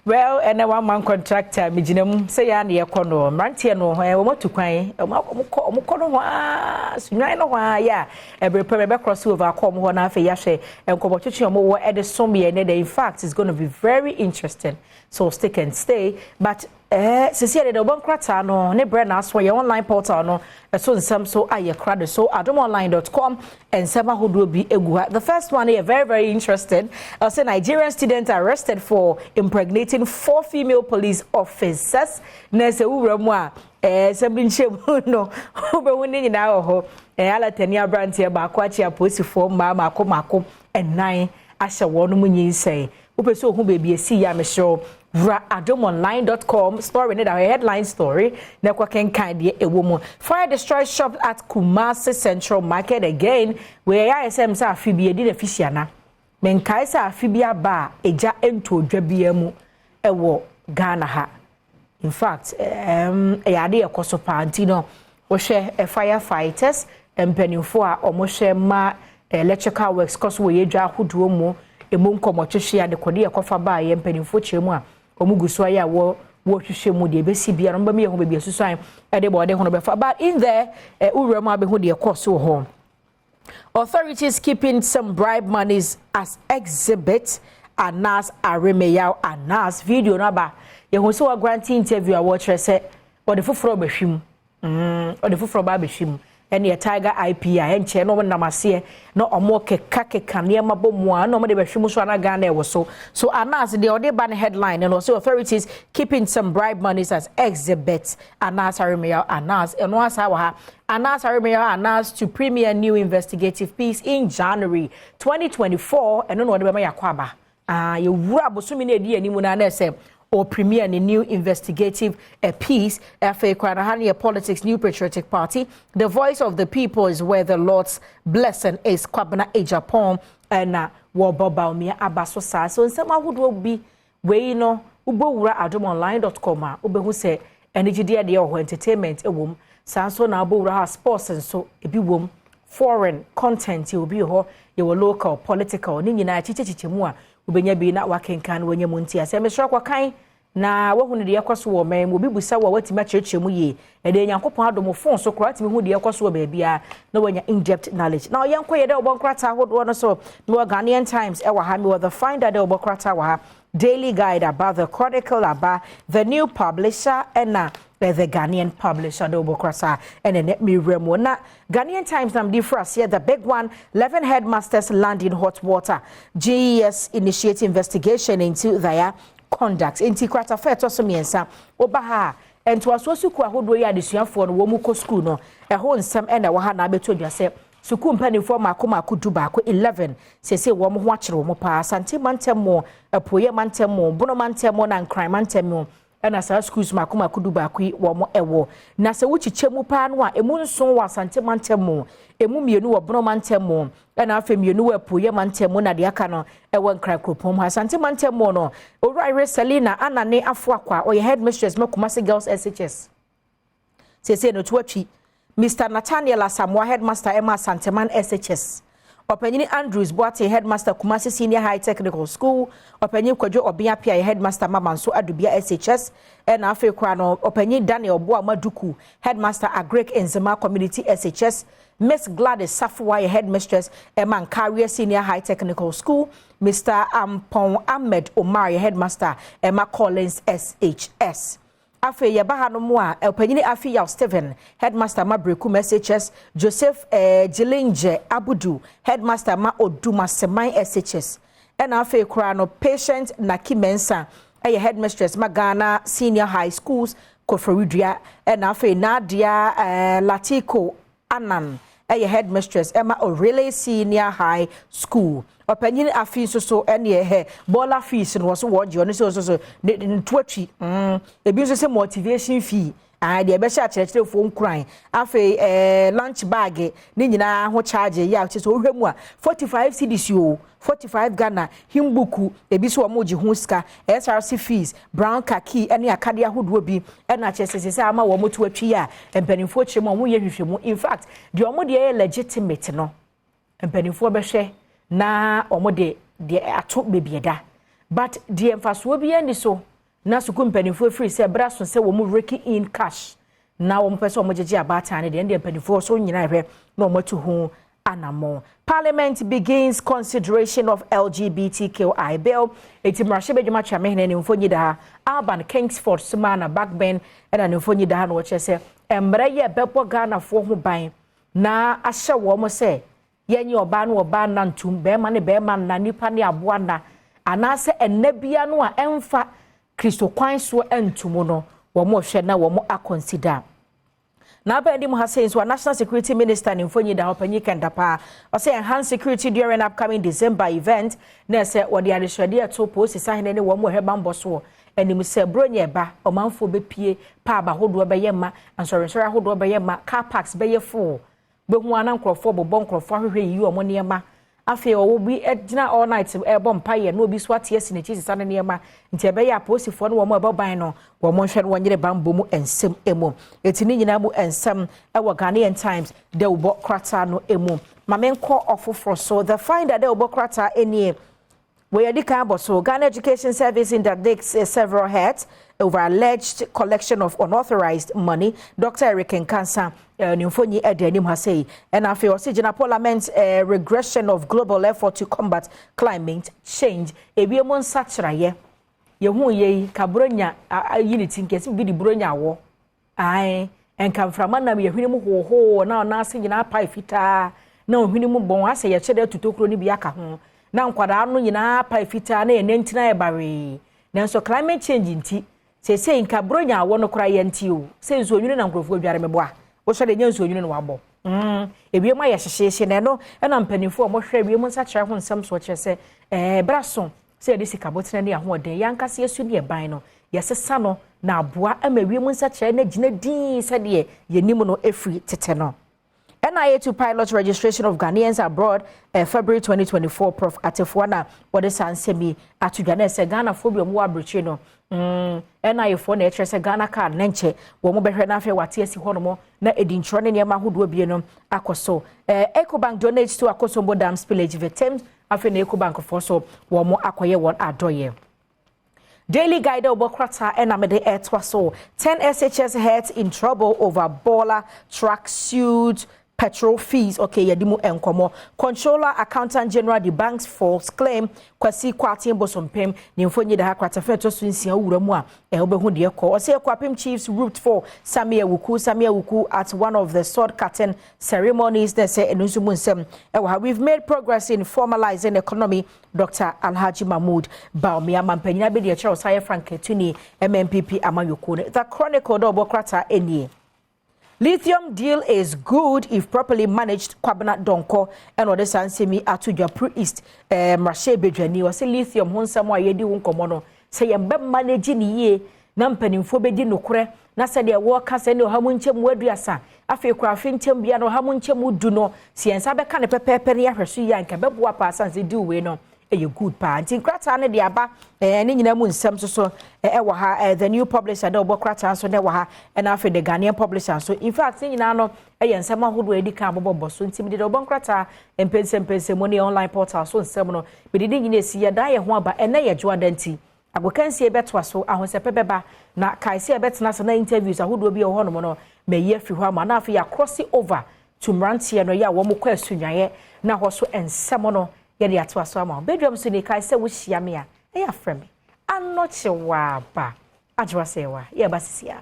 Well, and a one man contractor, Mijinum, say, and the econo, Rantiano, I want to cry, yeah, every period crossover, come one after Yashe, and Kobotuchi more at the Sombi, and in fact, it's going to be very interesting. So stick and stay. But, Cecilia, the one cratano, ne brand as for your online portal, no, so some so I crowd, so adomonline.com, and some who will be a the first one here, very, very interesting. Also, Nigerian students arrested for impregnating 4 female police officers. Nese uramwa, something no, winning in our ala tenia brand here, Bakwachi, Pussy for Mama, Komako, and 9 Asha Wonumun say. Upeso who baby see ya me show. Adomonline.com story in a headline story na kwa ken kan de ewomu fire destroy shop at Kumasi Central Market again where ISM sa afibie di na fisiana menkai sa afibia ba eja ento dwabia mu ewo Ghana ha in fact yade ekoso panti no wo hwe firefighters empanifo a omo ma electrical works cause wo yedwa ahodo mu emu nkomohwehwe ade kode ekofa ba ye empanifo chemu a omuguso ya wo hwehwe mu de besi bia no mbam ye ho bebia susan e de bode ho no befa but in there uremu abehu de course wo ho authorities keeping some bribe monies as exhibit Anas Aremeyaw Anas video no ba ye ho so granting interview a watch say o de foforo behwim o de foforo ba behwim ene ye tiger IPI enche no namase no omo keka ne mabomu no mo de behwim so na Ghana e wo so Anas the ode ban headline and also authorities keeping some bribe monies as exhibits Anas Aremeyaw Anas eno asa wa ha Anas Aremeyaw Anas to premiere new investigative piece in January 2024 eno no de be ma yakwaba ye wura bosumi na edi animu na na se or premiere a new investigative piece FA Kwanahani Politics New Patriotic Party. The Voice of the People is where the Lord's blessing is Kwabena Ejapon and Wababaumia Abaso Sa. So in some will be way no ubowura adomonline.com ubehu say energy dear or entertainment a womb sanso na ubowura sports and so a be womb foreign content you will be ho your local political ni nyina chichichimu a ubenya bi na wakenkan wenye munti ase mesra kwa kan na wahunu de yakoso wo men obi busa wo watima chechemu ye e de nyankopon adomo fon so kra atimi hu de yakoso wo ba bia na wanya in-depth knowledge now yenko ye de obonkrata hodo no so no Ghanaian Times e wa ha me the finder de obonkrata wa ha daily guide about the chronicle about the new publisher and the Ghanaian publisher de obonkrata and net me remo na Ghanaian Times nam difference here the big one 11 headmasters land in hot water GES initiate investigation into their conduct into kwata fair to so miensa oba ha ento aso ku ahodo ya desuafo no wo mu ko school no e ho nsem e na wa ha na beto dwa se suku mpanifo mako duba ko 11 sese wo mo ho akere wo mo pa asante mantem mo apoye mantem mo bono mantem mo na nkran mantem mo na sa schools mako duba ko wo mo ewo na se wo chichemu pa no a emu nson wa asante mantem mo emu mienu wo bono mantem mo na afa mienu wo apoye mantem mo na de aka no ewo nkran kropom asante mantem mo no Ori Selina anane afo akwa o headmistress Kumasi Girls SHS sese no twatwi Mr. Nathaniel Asamoah headmaster Emma Santeman SHS Openyini Andrews Boate headmaster Kumasi Senior High Technical School Openyini Kwadwo Obia Pia headmaster Mamanso Adubia SHS na afa kwa no Openyini Daniel Boa Maduku headmaster Agrek Enzema Community SHS Miss Gladys Safuwa headmistress Emma Nkaria Senior High Technical School Mr. Ampon Ahmed Omar headmaster Emma Collins SHS Afe yebaha no mo a opanyini afi yaw Steven headmaster Mabreku SHS Joseph Jilinje Abudu headmaster ma Oduma Seman SHS na afe kura no patient Nakimensa headmistress Magana Senior High Schools Koforidia na afe Nadia Latiko Anan headmistress Emma O'Reilly Senior High School opanyini afi so ene bola fees no so wo je no so ntwatwi ebi so se motivation fee de be sha chere fo nkran afi lunch bag ni nyina ho charge ya che so hwemu a 45 cedis yo 45 Ghana himbuku ebi so mo je ho ska SRC fees brown kaki ene akade ahodo bi na che sese ama wo mo twatwi a empanimfo kire mo ye hwehwemu in fact de omo de legitimate no empanimfo be hwe na omode de ato bebieda but de emfaso bi ani so na suku mpanimfo free say braso say wo mu raking in cash na wo mpese wo jeje abata ne de mpanimfo so nyina hwe na wo matu ho anamo. Parliament begins consideration of LGBTQI bill. Eti mrashe bedwuma chame ne mfonyi da Alban Kingsford Sumana Backben na ne mfonyi da na wo chese emre ye bebo Ghana fo ho ban na ahye wo mo se yenye oba na oba na ntum be ma ne be ma na nipa ne aboa na anase ennabia no a emfa Kristo kwan so entumo no wo mo hwe na wo mo aconsider. Now, Badwam has said, National Security Minister in Fonyi da Hopanyi Kendapa, or say enhanced security during upcoming December event. Nurse, what the Adishradia to post is signing any one more bamboso, and you say Bronya ba, or Manfo Bepie, Paba, Hodo Bayema, and sorry, Hodo Bayema, car parks Bayer 4. But one uncle for Bonko for you or Moniama. I feel will be at dinner all night airborne pie and will be swat yes in the cheese and near my Interbaya post if one more about bino, or Monshad 1 year bamboo and sim emo. It's in Inamu and some our Ghanaian times, they will bok krata no emo. My men call awful for so the find that they will bok krata any where the cabo so Ghana Education Service interdicts several heads over alleged collection of unauthorized money. Dr. Eric Nkansa Nyumfonyi Edenim has said, and after oxygen Parliament's regression of global effort to combat climate change. Ebiemon Sachraye, Yehu ye Cabronya unity in case be the Bronya war. Aye, and come from Manam Yahinimu ho now nasing in our pie fita. No minimum bon, I say a cheddar to Tokro Biaka home. Now Quadano yina pie fita ne nentina barry. Now so climate change in tea. Say in Cabronya won't cry and you. Says so you know grove Yarmebois. What shall the news you know wabo? If you my association, and I'm penning for more share you must have on some sort of say, Brasson, say this is Cabotania one day, young Cassia Sudia Bino. Yes, a sano, now bois, and maybe women such a Gina said ye, ye nimono every tetano. NIA to pilot registration of Ghanaians abroad, February 2024, Prof. Atefwana, what is Ansemi, Atugane, Ghana phobia more Brichino. NIA for nature, Ghana car, Nenche, Womo Berenafe, Watiesi Honomo, na Edintrone near Mahood Wobiano, Akoso. Ecobank donates to Akosombo Dam spillage victims, after Ecobank of Fosso, Womo Akoye one Adoye. Daily Guide Obokrata and Amede Etwaso. 10 SHS heads in trouble over baller, track suit, petrol fees. Okay, Yadimu Enkomo. Controller Accountant General the bank's false claim. Kwasi Kwati Bosompem. Nimfonyi da Hakwata Feto Swinsia Uramwa. Ehobehundi Eko. Ose Kwapim Chiefs root for Samia Wuku at one of the sword curtain ceremonies. They say Enusumunsem. We've made progress in formalizing economy. Dr. Alhaji Mahmoud Baumia Mampenya Bedia Charles Haya Frank Tuni MMPP Amayukune. The Chronicle Obokrata Eni. Lithium deal is good if properly managed. Kwabena Donko and other Sansemi Atuja Pro East Mrashe Bedjani was a lithium Honsamo Yedi Wunkomono. Say a bad managing ye Nampenin Fobedi Nukre. Nasa dia workers and no Hamunchem Wedriasa. Afi crafting Tembiano Hamunchem do no. See and Sabacana Pepe Peria Persia and Kababwa Passans they do we no. A good part. In Kratane Diaba, and in Namun Samso, the new publisher, Obokrata, so never and after the Ghanaian publisher. So, in fact, in Nano, and someone who already come over, so intimidated Obokrata and Pensen money online portal, so seminal, but it didn't see a die wamba and nay a Juadenti. I will can see a better so I was a pebeba, not Kaisi a better national interviews, I would be a honomono, may ye free Hama, now for cross it over to Mranti and ya one more question, now also and Samono. Yadi atwa so ama Badwam so ni kai se wo hia me a e ya frɛ me I'm not sure wa ba adwa se wa ye ba sisia